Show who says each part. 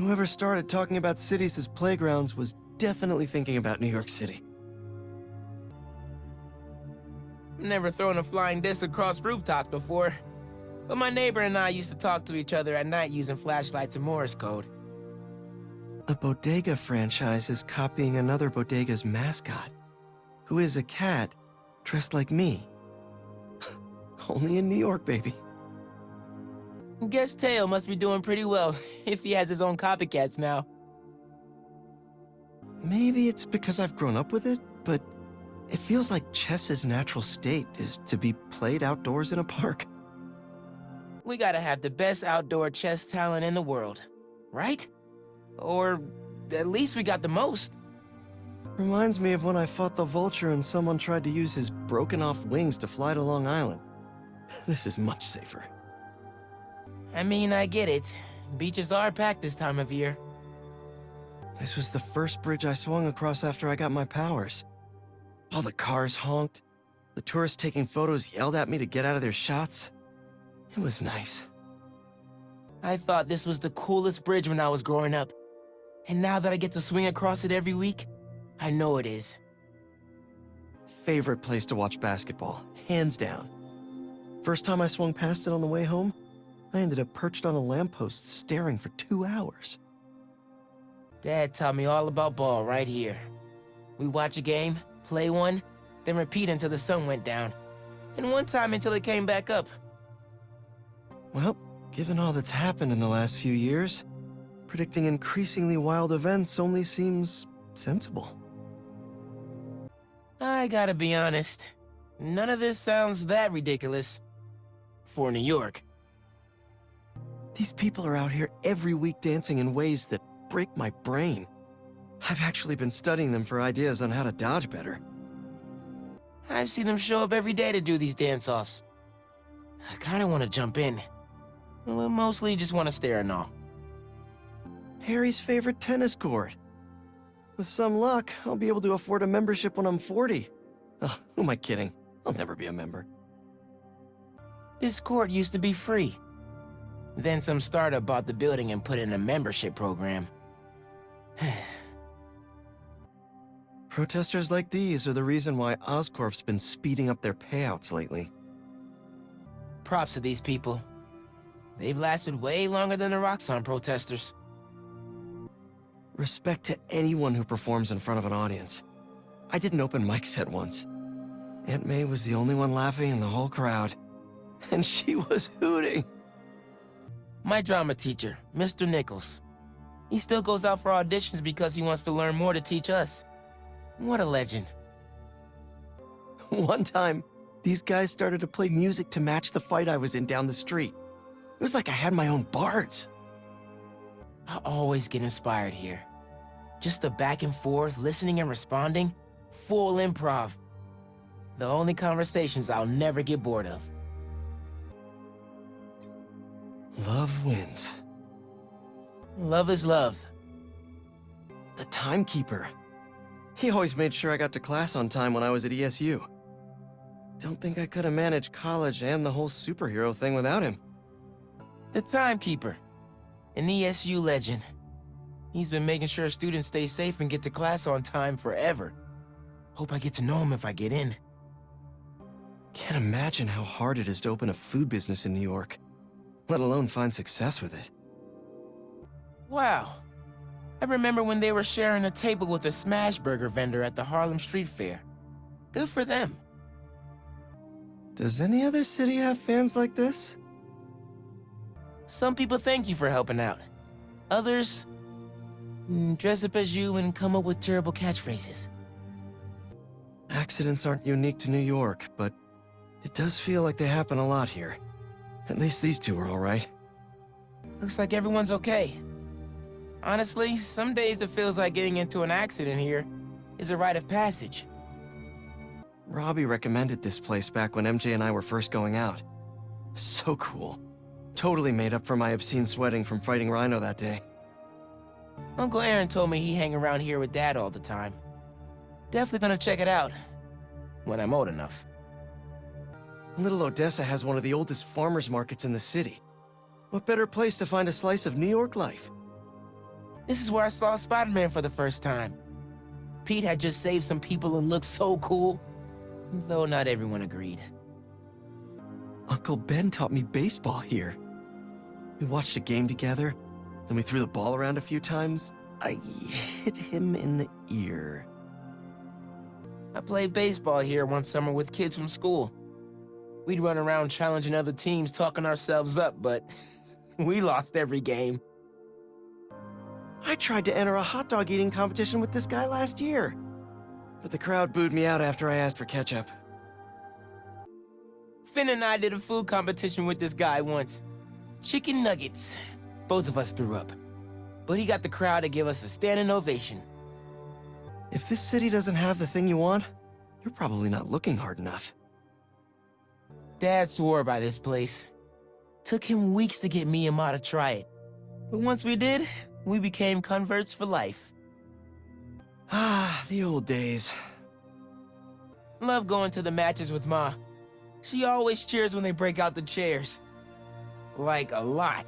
Speaker 1: Whoever started talking about cities as playgrounds was definitely thinking about New York City.
Speaker 2: Never thrown a flying disc across rooftops before, but my neighbor and I used to talk to each other at night using flashlights and Morse code.
Speaker 1: A bodega franchise is copying another bodega's mascot, who is a cat dressed like me. Only in New York, baby.
Speaker 2: Guess Teo must be doing pretty well if he has his own copycats now.
Speaker 1: Maybe it's because I've grown up with it, but it feels like chess's natural state is to be played outdoors in a park.
Speaker 2: We gotta have the best outdoor chess talent in the world, right? Or at least we got the most.
Speaker 1: Reminds me of when I fought the vulture and someone tried to use his broken-off wings to fly to Long Island. This is much safer.
Speaker 2: I mean, I get it. Beaches are packed this time of year.
Speaker 1: This was the first bridge I swung across after I got my powers. All the cars honked. The tourists taking photos yelled at me to get out of their shots. It was nice.
Speaker 2: I thought this was the coolest bridge when I was growing up. And now that I get to swing across it every week, I know it is.
Speaker 1: Favorite place to watch basketball, hands down. First time I swung past it on the way home, I ended up perched on a lamppost staring for 2 hours.
Speaker 2: Dad taught me all about ball right here. We watch a game, play one, then repeat until the sun went down. And one time until it came back up.
Speaker 1: Well, given all that's happened in the last few years, predicting increasingly wild events only seems sensible.
Speaker 2: I gotta be honest, none of this sounds that ridiculous. For New York.
Speaker 1: These people are out here every week dancing in ways that break my brain. I've actually been studying them for ideas on how to dodge better.
Speaker 2: I've seen them show up every day to do these dance-offs. I kinda wanna jump in. Well, mostly just wanna stare and all.
Speaker 1: Harry's favorite tennis court. With some luck, I'll be able to afford a membership when I'm 40. Oh, who am I kidding? I'll never be a member.
Speaker 2: This court used to be free. Then some startup bought the building and put in a membership program.
Speaker 1: Protesters like these are the reason why Oscorp's been speeding up their payouts lately.
Speaker 2: Props to these people. They've lasted way longer than the Roxxon protesters.
Speaker 1: Respect to anyone who performs in front of an audience. I did an open mic set once. Aunt May was the only one laughing in the whole crowd. And she was hooting.
Speaker 2: My drama teacher, Mr. Nichols. He still goes out for auditions because he wants to learn more to teach us. What a legend.
Speaker 1: One time, these guys started to play music to match the fight I was in down the street. It was like I had my own bards.
Speaker 2: I always get inspired here. Just the back and forth, listening and responding. Full improv. The only conversations I'll never get bored of.
Speaker 1: Love wins.
Speaker 2: Love is love.
Speaker 1: The timekeeper. He always made sure I got to class on time when I was at ESU. Don't think I could have managed college and the whole superhero thing without him.
Speaker 2: The timekeeper. An ESU legend. He's been making sure students stay safe and get to class on time forever. Hope I get to know him if I get in.
Speaker 1: Can't imagine how hard it is to open a food business in New York, let alone find success with it.
Speaker 2: Wow. I remember when they were sharing a table with a smash burger vendor at the Harlem Street Fair. Good for them.
Speaker 1: Does any other city have fans like this?
Speaker 2: Some people thank you for helping out. Others dress up as you and come up with terrible catchphrases.
Speaker 1: Accidents aren't unique to New York, but it does feel like they happen a lot here. At least these two are all right.
Speaker 2: Looks like everyone's okay. Honestly, some days it feels like getting into an accident here is a rite of passage.
Speaker 1: Robbie recommended this place back when MJ and I were first going out. So cool. Totally made up for my obscene sweating from fighting Rhino that day.
Speaker 2: Uncle Aaron told me he hang around here with Dad all the time. Definitely gonna check it out. When I'm old enough.
Speaker 1: Little Odessa has one of the oldest farmers markets in the city. What better place to find a slice of New York life?
Speaker 2: This is where I saw Spider-Man for the first time. Pete had just saved some people and looked so cool, though not everyone agreed.
Speaker 1: Uncle Ben taught me baseball here. We watched a game together, then we threw the ball around a few times. I hit him in the ear.
Speaker 2: I played baseball here one summer with kids from school. We'd run around challenging other teams, talking ourselves up, but we lost every game.
Speaker 1: I tried to enter a hot dog eating competition with this guy last year, but the crowd booed me out after I asked for ketchup.
Speaker 2: Finn and I did a food competition with this guy once. Chicken nuggets. Both of us threw up. But he got the crowd to give us a standing ovation.
Speaker 1: If this city doesn't have the thing you want, you're probably not looking hard enough.
Speaker 2: Dad swore by this place. Took him weeks to get me and Ma to try it. But once we did, we became converts for life.
Speaker 1: Ah, the old days.
Speaker 2: Love going to the matches with Ma. She always cheers when they break out the chairs. Like, a lot.